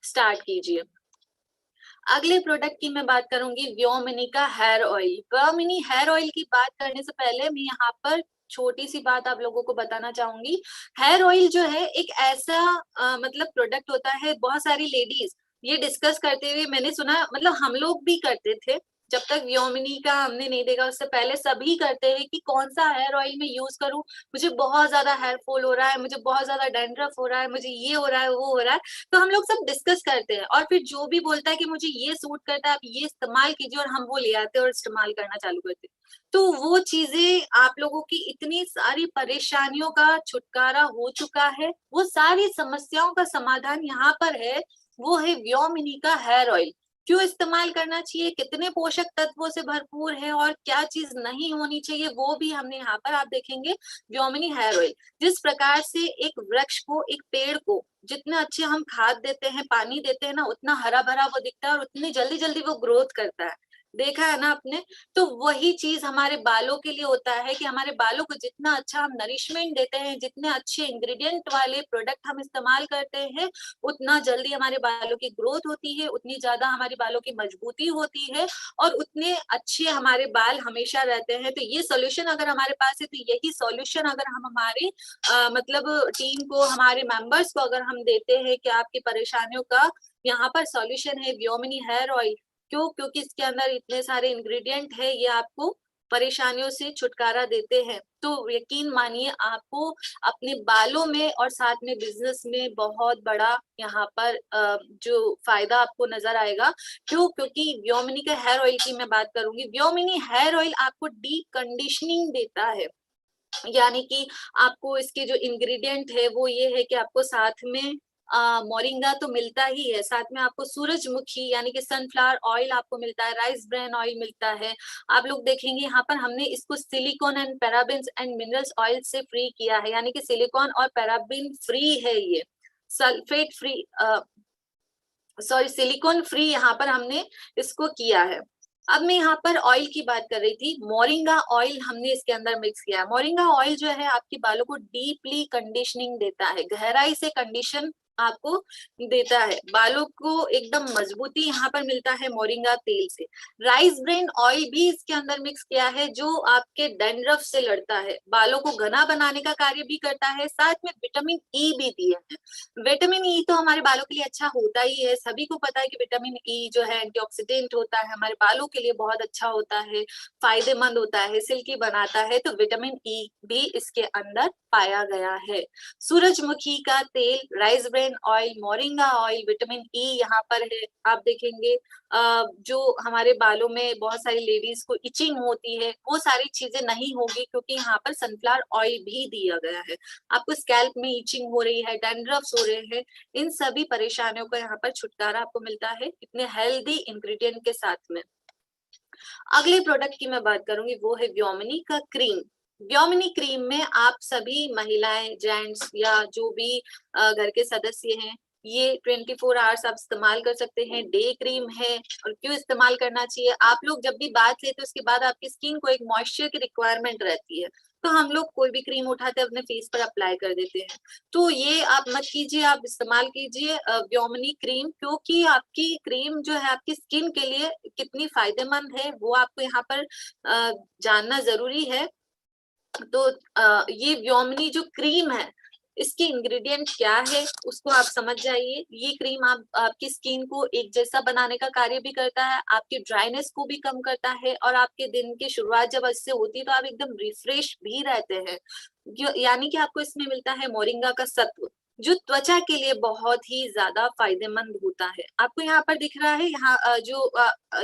स्टार्ट कीजिए। अगले प्रोडक्ट की मैं बात करूंगी, व्योमिनी का हेयर ऑयल। व्योमिनी हेयर ऑयल की बात करने से पहले मैं यहाँ पर छोटी सी बात आप लोगों को बताना चाहूंगी। हेयर ऑयल जो है एक ऐसा मतलब प्रोडक्ट होता है, बहुत सारी लेडीज ये डिस्कस करते हुए मैंने सुना, मतलब हम लोग भी करते थे जब तक व्योमिनी का हमने नहीं देखा, उससे पहले सभी करते हैं कि कौन सा हेयर ऑयल मैं यूज करूं, मुझे बहुत ज्यादा हेयर फॉल हो रहा है, मुझे बहुत ज्यादा डैंड्रफ हो रहा है, मुझे ये हो रहा है, वो हो रहा है। तो हम लोग सब डिस्कस करते हैं और फिर जो भी बोलता है कि मुझे ये सूट करता है, आप ये इस्तेमाल कीजिए, और हम वो ले आते हैं और इस्तेमाल करना चालू करते हैं। तो वो चीजें आप लोगों की इतनी सारी परेशानियों का छुटकारा हो चुका है, वो सारी समस्याओं का समाधान यहाँ पर है, वो है व्योमिनी का हेयर ऑयल। क्यों इस्तेमाल करना चाहिए, कितने पोषक तत्वों से भरपूर है और क्या चीज नहीं होनी चाहिए, वो भी हमने यहाँ पर आप देखेंगे। व्योमिनी हेयर ऑयल जिस प्रकार से एक वृक्ष को, एक पेड़ को जितने अच्छे हम खाद देते हैं, पानी देते हैं ना, उतना हरा भरा वो दिखता है और उतनी जल्दी जल्दी वो ग्रोथ करता है। देखा है ना आपने। तो वही चीज हमारे बालों के लिए होता है कि हमारे बालों को जितना अच्छा हम नरिशमेंट देते हैं, जितने अच्छे इंग्रेडिएंट वाले प्रोडक्ट हम इस्तेमाल करते हैं, उतना जल्दी हमारे बालों की ग्रोथ होती है, उतनी ज्यादा हमारे बालों की मजबूती होती है, और उतने अच्छे हमारे बाल हमेशा रहते हैं। तो ये सॉल्यूशन अगर हमारे पास है, तो यही सॉल्यूशन अगर हम हमारे मतलब टीम को, हमारे मेंबर्स को अगर हम देते हैं कि आपकी परेशानियों का यहाँ पर सॉल्यूशन है व्योमिनी हेयर ऑयल। क्यों? क्योंकि इसके अंदर इतने सारे इंग्रेडिएंट है, ये आपको परेशानियों से छुटकारा देते हैं। तो यकीन मानिए आपको अपने बालों में और साथ में बिजनेस में बहुत बड़ा यहाँ पर जो फायदा आपको नजर आएगा। क्यों? क्योंकि व्योमिनी के हेयर ऑयल की मैं बात करूंगी। व्योमिनी हेयर ऑयल आपको डीप कंडीशनिंग देता है, यानी कि आपको इसके जो इंग्रेडिएंट है वो ये है कि आपको साथ में मोरिंगा तो मिलता ही है, साथ में आपको सूरजमुखी यानी कि सनफ्लावर ऑयल आपको मिलता है, राइस ब्रान ऑयल मिलता है। आप लोग देखेंगे यहाँ पर हमने इसको silicon and parabens and minerals oil से फ्री किया है, यानी कि सिलिकॉन और पैराबिन फ्री है ये, sulphate free, sorry silicon free यहाँ पर हमने इसको किया है। अब मैं यहाँ पर ऑयल की बात कर रही थी, मोरिंगा ऑयल हमने इसके अंदर मिक्स किया है। मोरिंगा ऑयल जो है आपके बालों को डीपली कंडीशनिंग देता है, गहराई से कंडीशन आपको देता है, बालों को एकदम मजबूती यहाँ पर मिलता है मोरिंगा तेल से। राइस ब्रेन ऑयल भी इसके अंदर मिक्स किया है, जो आपके डैंड्रफ से लड़ता है, बालों को घना बनाने का कार्य भी करता है, साथ में विटामिन ई भी दिया है। विटामिन ई तो हमारे बालों के लिए अच्छा होता ही है, सभी को पता है कि विटामिन ई जो है एंटीऑक्सीडेंट होता है, हमारे बालों के लिए बहुत अच्छा होता है, फायदेमंद होता है, सिल्की बनाता है। तो विटामिन ई भी इसके अंदर पाया गया है। सूरजमुखी का तेल, rice bran oil, moringa oil, vitamin E यहाँ पर है। आप देखेंगे जो हमारे बालों में बहुत सारी लेडीज को इचिंग होती है, वो सारी चीजें नहीं होगी, क्योंकि यहाँ पर सनफ्लावर ऑयल भी दिया गया है। आपको स्कैल्प में इचिंग हो रही है, डैंड्रफ्स हो रहे हैं, इन सभी परेशानियों का यहाँ पर छुटकारा आपको मिलता है इतने हेल्दी इंग्रेडिएंट के साथ में। अगले प्रोडक्ट की मैं बात करूंगी, वो है व्योमिनी का क्रीम। व्योमिनी क्रीम में आप सभी महिलाएं, जेंट्स या जो भी घर के सदस्य हैं, ये 24 आवर्स आप इस्तेमाल कर सकते हैं। डे क्रीम है। और क्यों इस्तेमाल करना चाहिए? आप लोग जब भी बात लेते हो उसके बाद आपकी स्किन को एक मॉइस्चर की रिक्वायरमेंट रहती है, तो हम लोग कोई भी क्रीम उठाते हैं अपने फेस पर अप्लाई कर देते हैं। तो ये आप मत कीजिए, आप इस्तेमाल कीजिए व्योमिनी क्रीम, क्योंकि आपकी क्रीम जो है आपकी स्किन के लिए कितनी फायदेमंद है वो आपको यहाँ पर जानना जरूरी है। तो ये व्योमिनी जो क्रीम है, इसके इंग्रेडिएंट क्या है उसको आप समझ जाइए। ये क्रीम आपकी स्किन को एक जैसा बनाने का कार्य भी करता है, आपकी ड्राइनेस को भी कम करता है, और आपके दिन की शुरुआत जब इससे होती है तो आप एकदम रिफ्रेश भी रहते हैं। यानी कि आपको इसमें मिलता है मोरिंगा का सत्व, जो त्वचा के लिए बहुत ही ज्यादा फायदेमंद होता है। आपको यहाँ पर दिख रहा है, यहाँ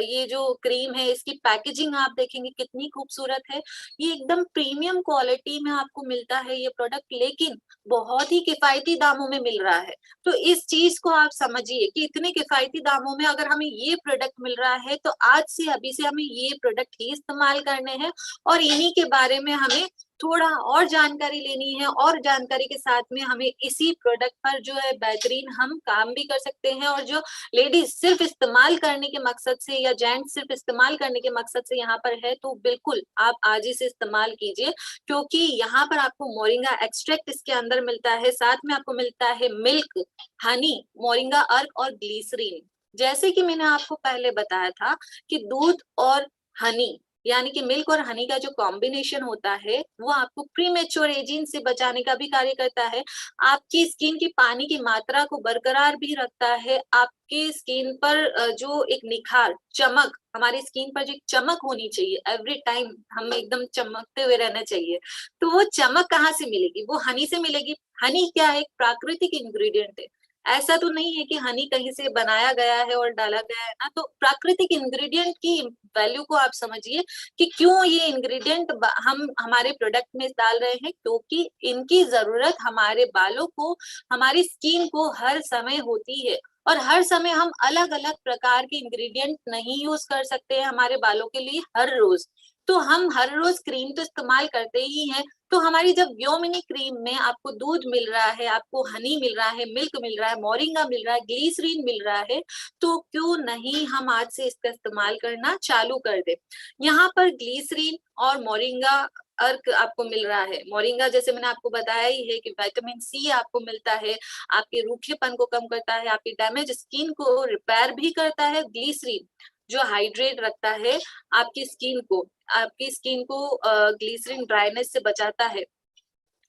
ये जो क्रीम है इसकी पैकेजिंग आप देखेंगे कितनी खूबसूरत है। ये एकदम प्रीमियम क्वालिटी में आपको मिलता है ये प्रोडक्ट, लेकिन बहुत ही किफायती दामों में मिल रहा है। तो इस चीज को आप समझिए कि इतने किफायती दामों में अगर हमें ये प्रोडक्ट मिल रहा है, तो आज से अभी से हमें ये प्रोडक्ट ही इस्तेमाल करने हैं, और इन्हीं के बारे में हमें थोड़ा और जानकारी लेनी है, और जानकारी के साथ में हमें इसी प्रोडक्ट पर जो है बेहतरीन हम काम भी कर सकते हैं। और जो लेडीज सिर्फ इस्तेमाल करने के मकसद से या जेंट्स सिर्फ इस्तेमाल करने के मकसद से यहाँ पर है, तो बिल्कुल आप आज ही से इस्तेमाल कीजिए, क्योंकि यहाँ पर आपको मोरिंगा एक्सट्रैक्ट इसके अंदर मिलता है, साथ में आपको मिलता है मिल्क, हनी, मोरिंगा अर्क और ग्लीसरीन। जैसे कि मैंने आपको पहले बताया था कि दूध और हनी यानी कि मिल्क और हनी का जो कॉम्बिनेशन होता है वो आपको प्रीमेच्योर एजिंग से बचाने का भी कार्य करता है, आपकी स्किन की पानी की मात्रा को बरकरार भी रखता है, आपकी स्किन पर जो एक निखार, चमक, हमारी स्किन पर जो एक चमक होनी चाहिए, एवरी टाइम हम एकदम चमकते हुए रहना चाहिए, तो वो चमक कहाँ से मिलेगी? वो हनी से मिलेगी। हनी क्या है? एक प्राकृतिक इंग्रेडिएंट है। ऐसा तो नहीं है कि हनी कहीं से बनाया गया है और डाला गया है ना। तो प्राकृतिक इंग्रेडिएंट की वैल्यू को आप समझिए कि क्यों ये इंग्रेडिएंट हम हमारे प्रोडक्ट में डाल रहे हैं, क्योंकि इनकी जरूरत हमारे बालों को, हमारी स्किन को हर समय होती है, और हर समय हम अलग अलग प्रकार के इंग्रेडिएंट नहीं यूज कर सकते हैं हमारे बालों के लिए हर रोज। तो हम हर रोज क्रीम तो इस्तेमाल करते ही हैं, तो हमारी जब व्योमिनी क्रीम में आपको दूध मिल रहा है, आपको हनी मिल रहा है, मिल्क मिल रहा है, मोरिंगा मिल रहा है, ग्लिसरीन मिल रहा है, तो क्यों नहीं हम आज से इसका इस्तेमाल करना चालू कर दे। यहाँ पर ग्लिसरीन और मोरिंगा अर्क आपको मिल रहा है। मोरिंगा जैसे मैंने आपको बताया ही है कि विटामिन सी आपको मिलता है, आपके रूखेपन को कम करता है, आपकी डैमेज स्किन को रिपेयर भी करता है। ग्लिसरीन जो हाइड्रेट रखता है आपकी स्किन को ग्लिसरीन ड्राइनेस से बचाता है।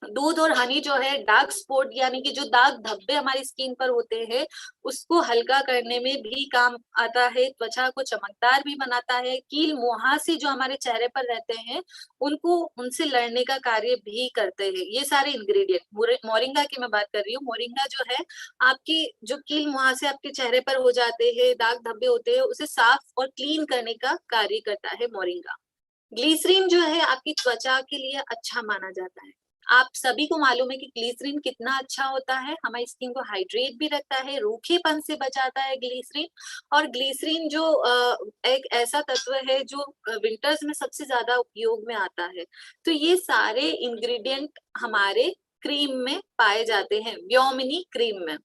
दूध और हनी जो है डार्क स्पॉट यानी कि जो दाग धब्बे हमारी स्किन पर होते हैं उसको हल्का करने में भी काम आता है, त्वचा को चमकदार भी बनाता है, कील मुहासे जो हमारे चेहरे पर रहते हैं उनको उनसे लड़ने का कार्य भी करते हैं। ये सारे इंग्रेडिएंट मोरिंगा की मैं बात कर रही हूँ। मोरिंगा जो है आपकी जो कील मुहासे आपके चेहरे पर हो जाते हैं, दाग धब्बे होते हैं, उसे साफ और क्लीन करने का कार्य करता है मोरिंगा। ग्लिसरीन जो है आपकी त्वचा के लिए अच्छा माना जाता है। आप सभी को मालूम है कि ग्लिसरीन कितना अच्छा होता है, हमारी स्किन को हाइड्रेट भी रखता है, रूखेपन से बचाता है ग्लिसरीन। और ग्लिसरीन जो एक ऐसा तत्व है जो विंटर्स में सबसे ज्यादा उपयोग में आता है। तो ये सारे इंग्रेडिएंट हमारे क्रीम में पाए जाते हैं, व्योमिनी क्रीम में।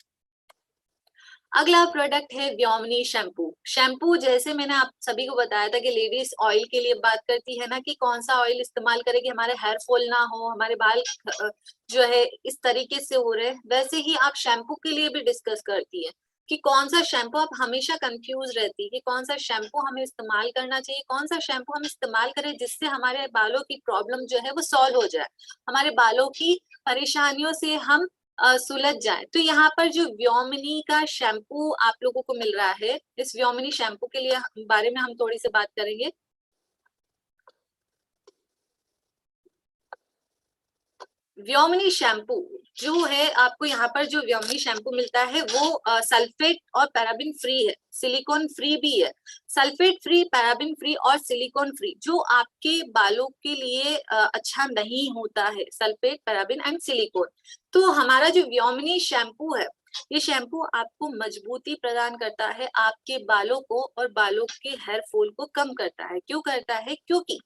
अगला प्रोडक्ट है व्योमिनी शैम्पू। शैम्पू जैसे मैंने आप सभी को बताया था कि लेडीज ऑयल के लिए बात करती है ना कि कौन सा ऑयल इस्तेमाल करें कि हमारे हेयर फॉल ना हो, हमारे बाल जो है इस तरीके से हो रहे, वैसे ही आप शैम्पू के लिए भी डिस्कस करती है कि कौन सा शैम्पू। आप हमेशा कंफ्यूज रहती है कि कौन सा शैम्पू हमें इस्तेमाल करना चाहिए, कौन सा शैम्पू हम इस्तेमाल करें जिससे हमारे बालों की प्रॉब्लम जो है वो सॉल्व हो जाए, हमारे बालों की परेशानियों से हम सुलझ जाए। तो यहाँ पर जो व्योमिनी का शैम्पू आप लोगों को मिल रहा है, इस व्योमिनी शैम्पू के लिए बारे में हम थोड़ी सी बात करेंगे। व्योमिनी शैम्पू जो है आपको यहाँ पर जो व्योमिनी शैम्पू मिलता है वो सल्फेट और पैराबिन फ्री है, सिलिकॉन फ्री भी है। सल्फेट फ्री, पैराबिन फ्री और सिलिकॉन फ्री जो आपके बालों के लिए अच्छा नहीं होता है, सल्फेट, पैराबिन एंड सिलिकॉन। तो हमारा जो व्योमिनी शैम्पू है, ये शैम्पू आपको मजबूती प्रदान करता है, आपके बालों को और बालों के हेयर फॉल को कम करता है। क्यों करता है? क्योंकि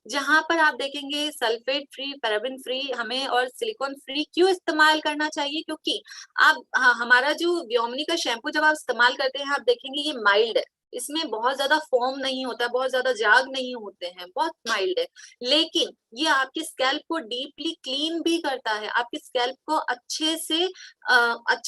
जहां पर आप देखेंगे सल्फेट फ्री, पैराबिन फ्री हमें और सिलिकॉन फ्री क्यों इस्तेमाल करना चाहिए, क्योंकि आप हमारा जो व्योमिनी का शैम्पू जब आप इस्तेमाल करते हैं आप देखेंगे ये माइल्ड है, इसमें बहुत ज्यादा फोम नहीं होता, बहुत ज्यादा जाग नहीं होते हैं, बहुत माइल्ड है। लेकिन ये आपके स्कैल्प को डीपली क्लीन भी करता है, आपके स्कैल्प को अच्छे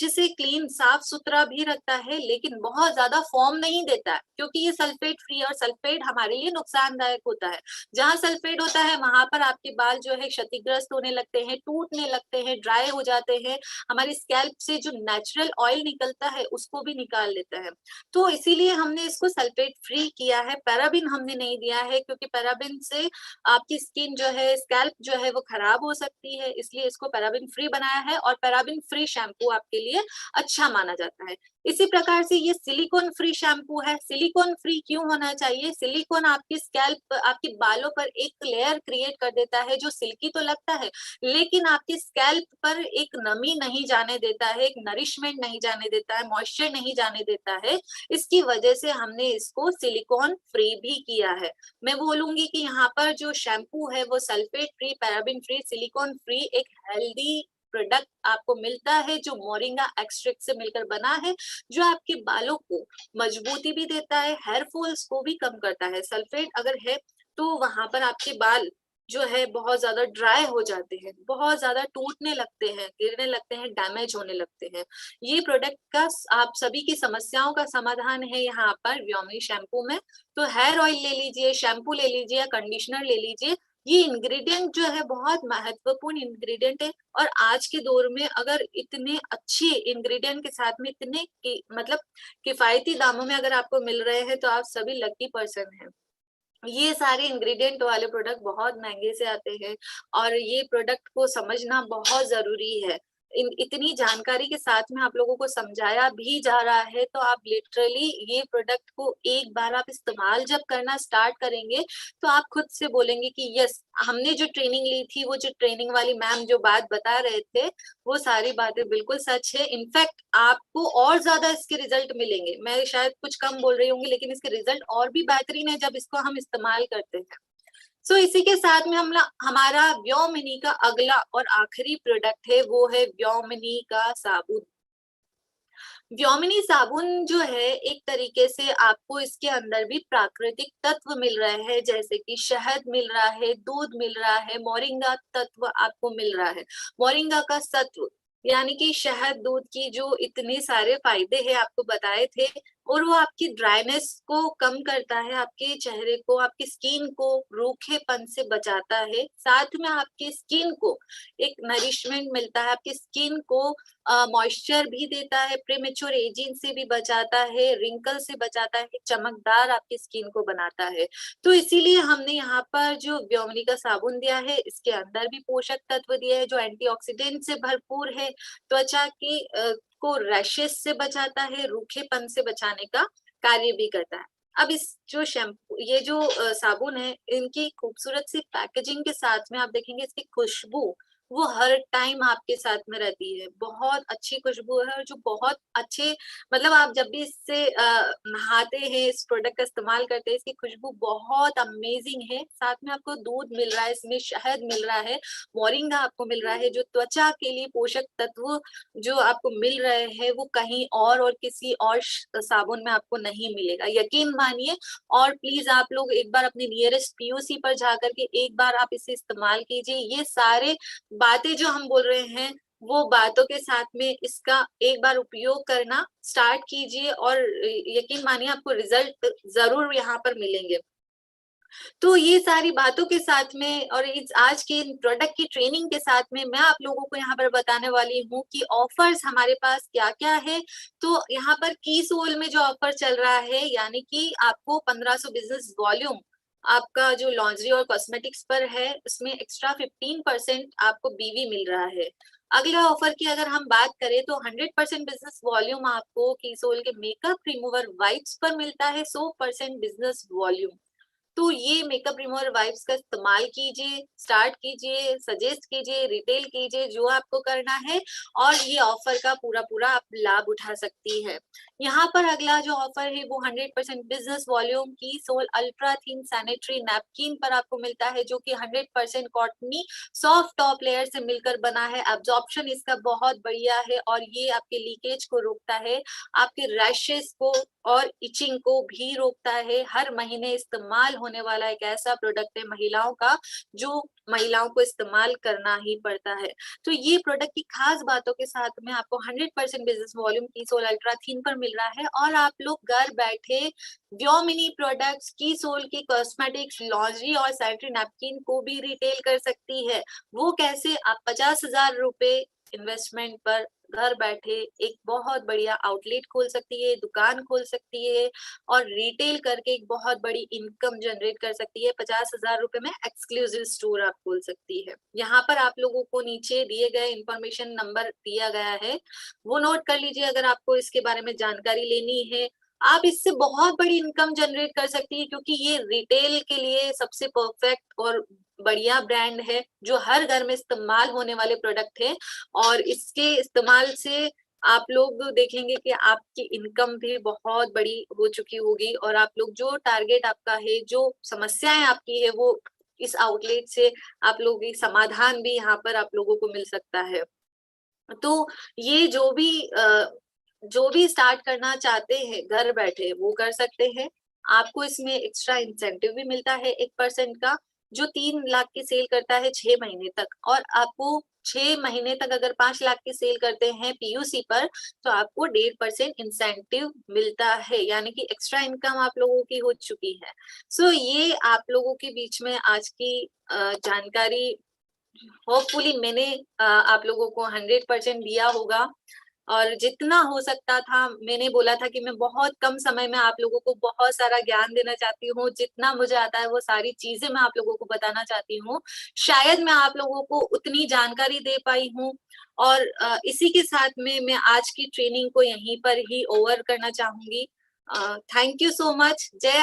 से क्लीन साफ सुथरा भी रखता है, लेकिन बहुत ज्यादा फोम नहीं देता है क्योंकि ये सल्फेट फ्री, और सल्फेट हमारे लिए नुकसानदायक होता है। जहां सल्फेट होता है वहां पर आपके बाल जो है क्षतिग्रस्त होने लगते हैं, टूटने लगते हैं, ड्राई हो जाते हैं, हमारी स्कैल्प से जो नेचुरल ऑयल निकलता है उसको भी निकाल लेता है। तो इसीलिए हमने इसको सल्फेट फ्री किया है, पैराबिन हमने नहीं दिया है क्योंकि पैराबिन से आपकी स्किन जो है, स्कैल्प जो है वो खराब हो सकती है, इसलिए इसको पैराबिन फ्री बनाया है और पैराबिन फ्री शैम्पू आपके लिए अच्छा माना जाता है। इसी प्रकार से ये सिलिकॉन फ्री शैम्पू है। सिलिकॉन फ्री क्यों होना चाहिए? सिलिकॉन आपकी स्कैल्प, आपके बालों पर एक लेयर क्रिएट कर देता है जो सिल्की तो लगता है, लेकिन आपके स्कैल्प पर एक नमी नहीं जाने देता है, एक नरिशमेंट नहीं जाने देता है, मॉइस्चर नहीं जाने देता है। इसकी वजह से हमने इसको सिलिकॉन फ्री भी किया है। मैं बोलूंगी कि यहाँ पर जो शैम्पू है वो sulphate free, paraben free, silicon free एक हेल्दी प्रोडक्ट आपको मिलता है जो मोरिंगा एक्सट्रैक्ट से मिलकर बना है, जो आपके बालों को मजबूती भी देता है, हेयर फॉल्स को भी कम करता है। सल्फेट अगर है तो वहां पर आपके बाल जो है बहुत ज्यादा ड्राई हो जाते हैं, बहुत ज्यादा टूटने लगते हैं, गिरने लगते हैं, डैमेज होने लगते हैं। ये प्रोडक्ट का आप सभी की समस्याओं का समाधान है यहाँ पर व्योमिनी शैम्पू में। तो हेयर ऑयल ले लीजिए, शैम्पू ले लीजिए या कंडीशनर ले लीजिए, ये इंग्रेडिएंट जो है बहुत महत्वपूर्ण इंग्रेडिएंट है। और आज के दौर में अगर इतने अच्छे इंग्रेडिएंट के साथ में इतने मतलब किफायती दामों में अगर आपको मिल रहे हैं तो आप सभी लकी पर्सन हैं। ये सारे इंग्रेडिएंट वाले प्रोडक्ट बहुत महंगे से आते हैं और ये प्रोडक्ट को समझना बहुत जरूरी है। इतनी जानकारी के साथ में आप लोगों को समझाया भी जा रहा है, तो आप लिटरली ये प्रोडक्ट को एक बार आप इस्तेमाल जब करना स्टार्ट करेंगे तो आप खुद से बोलेंगे कि यस, हमने जो ट्रेनिंग ली थी, वो जो ट्रेनिंग वाली मैम जो बात बता रहे थे वो सारी बातें बिल्कुल सच है। इनफैक्ट आपको और ज्यादा इसके रिजल्ट मिलेंगे। मैं शायद कुछ कम बोल रही होंगी लेकिन इसके रिजल्ट और भी बेहतरीन है जब इसको हम इस्तेमाल करते हैं। सो इसी के साथ में हमारा व्योमिनी का अगला और आखिरी प्रोडक्ट है, वो है व्योमिनी का साबुन। व्योमिनी साबुन जो है, एक तरीके से आपको इसके अंदर भी प्राकृतिक तत्व मिल रहे हैं, जैसे कि शहद मिल रहा है, दूध मिल रहा है, मोरिंगा तत्व आपको मिल रहा है। मोरिंगा का सत्व यानी कि शहद, दूध की जो इतने सारे फायदे हैं आपको बताए थे, और वो आपकी ड्राइनेस को कम करता है, आपके चेहरे को, आपकी स्किन को रूखेपन से बचाता है, साथ में आपकी स्किन को एक नरिशमेंट मिलता है, आपकी स्किन को मॉइस्चर भी देता है, प्रीमेच्योर एजिंग से भी बचाता है, रिंकल से बचाता है, चमकदार आपकी स्किन को बनाता है। तो इसीलिए हमने यहाँ पर जो व्योमिनी का साबुन दिया है, इसके अंदर भी पोषक तत्व दिए हैं जो एंटीऑक्सीडेंट से भरपूर है, त्वचा की को रैशेस से बचाता है, रूखेपन से बचाने का कार्य भी करता है। अब इस जो शैम्पू, ये जो साबुन है, इनकी खूबसूरत सी पैकेजिंग के साथ में आप देखेंगे इसकी खुशबू वो हर टाइम आपके साथ में रहती है। बहुत अच्छी खुशबू है, और जो बहुत अच्छे, मतलब आप जब भी इससे नहाते हैं, इस प्रोडक्ट का इस्तेमाल करते हैं, इसकी खुशबू बहुत अमेजिंग है। साथ में आपको दूध मिल रहा है, इसमें शहद मिल रहा है, मोरिंगा आपको मिल रहा है, जो त्वचा के लिए पोषक तत्व जो आपको मिल रहे हैं, वो कहीं और किसी और साबुन में आपको नहीं मिलेगा, यकीन मानिए। और प्लीज आप लोग एक बार अपने नियरेस्ट पीओसी पर जाकर के एक बार आप इसे इस्तेमाल कीजिए। ये सारे बातें जो हम बोल रहे हैं, वो बातों के साथ में इसका एक बार उपयोग करना स्टार्ट कीजिए, और यकीन मानिए आपको रिजल्ट जरूर यहाँ पर मिलेंगे। तो ये सारी बातों के साथ में और इस आज के प्रोडक्ट की ट्रेनिंग के साथ में मैं आप लोगों को यहाँ पर बताने वाली हूँ कि ऑफर्स हमारे पास क्या-क्या है। तो यहाँ पर की सोल में जो ऑफर चल रहा है, यानी कि आपको 1500 बिजनेस वॉल्यूम आपका जो लॉन्ड्री और कॉस्मेटिक्स पर है, उसमें एक्स्ट्रा 15% आपको बीवी मिल रहा है। अगला ऑफर की अगर हम बात करें तो 100% बिजनेस वॉल्यूम आपको की सोल के मेकअप रिमूवर वाइप्स पर मिलता है, 100% बिजनेस वॉल्यूम। तो ये मेकअप रिमूवर वाइप्स का इस्तेमाल कीजिए, स्टार्ट कीजिए, सजेस्ट कीजिए, रिटेल कीजिए, जो आपको करना है, और ये ऑफर का पूरा आप लाभ उठा सकती है। यहाँ पर अगला जो ऑफर है वो 100% बिजनेस वॉल्यूम की soul ultra thin sanitary napkin पर आपको मिलता है, जो कि 100% कॉटनी सॉफ्ट टॉप लेयर से मिलकर बना है। एब्जॉर्प्शन इसका बहुत बढ़िया है, और ये आपके लीकेज को रोकता है, आपके रैशेस को और इचिंग को भी रोकता है। हर महीने इस्तेमाल होने वाला एक ऐसा प्रोडक्ट है महिलाओं का, जो महिलाओं को इस्तेमाल करना ही पड़ता है। तो ये प्रोडक्ट की खास बातों के साथ में आपको 100% बिजनेस वॉल्यूम की सोल अल्ट्रा थीन पर मिल रहा है, और आप लोग घर बैठे व्योमिनी प्रोडक्ट्स की सोल की कॉस्मेटिक्स, लॉन्ड्री और सैनिटरी नैपकिन को भी रिटेल कर सकती है। वो कैसे? आप 50,000 रुपए इन्वेस्टमेंट पर घर बैठे एक बहुत बढ़िया आउटलेट खोल सकती है, दुकान खोल सकती है, और रिटेल करके एक बहुत बड़ी इनकम जनरेट कर सकती है। 50,000 रुपए में एक्सक्लूसिव स्टोर आप खोल सकती है। यहाँ पर आप लोगों को नीचे दिए गए इंफॉर्मेशन नंबर दिया गया है, वो नोट कर लीजिए अगर आपको इसके बारे में जानकारी लेनी है। आप इससे बहुत बड़ी इनकम जनरेट कर सकती है, क्योंकि ये रिटेल के लिए सबसे परफेक्ट और बढ़िया ब्रांड है, जो हर घर में इस्तेमाल होने वाले प्रोडक्ट है, और इसके इस्तेमाल से आप लोग देखेंगे कि आपकी इनकम भी बहुत बड़ी हो चुकी होगी, और आप लोग जो टारगेट आपका है, जो समस्याएं आपकी है, वो इस आउटलेट से आप लोगों की समाधान भी यहाँ पर आप लोगों को मिल सकता है। तो ये जो भी स्टार्ट करना चाहते हैं घर बैठे, वो कर सकते हैं। आपको इसमें एक्स्ट्रा इंसेंटिव भी मिलता है 1% का, जो 3 लाख की सेल करता है 6 महीने तक, और आपको 6 महीने तक अगर 5 लाख की सेल करते हैं पीयूसी पर, तो आपको 1.5% इंसेंटिव मिलता है, यानी कि एक्स्ट्रा इनकम आप लोगों की हो चुकी है। सो ये आप लोगों के बीच में आज की जानकारी होपफुली मैंने आप लोगों को 100% दिया होगा, और जितना हो सकता था मैंने बोला था कि मैं बहुत कम समय में आप लोगों को बहुत सारा ज्ञान देना चाहती हूँ। जितना मुझे आता है वो सारी चीजें मैं आप लोगों को बताना चाहती हूँ। शायद मैं आप लोगों को उतनी जानकारी दे पाई हूँ, और इसी के साथ में मैं आज की ट्रेनिंग को यहीं पर ही ओवर करना चाहूंगी। Thank you so much. जय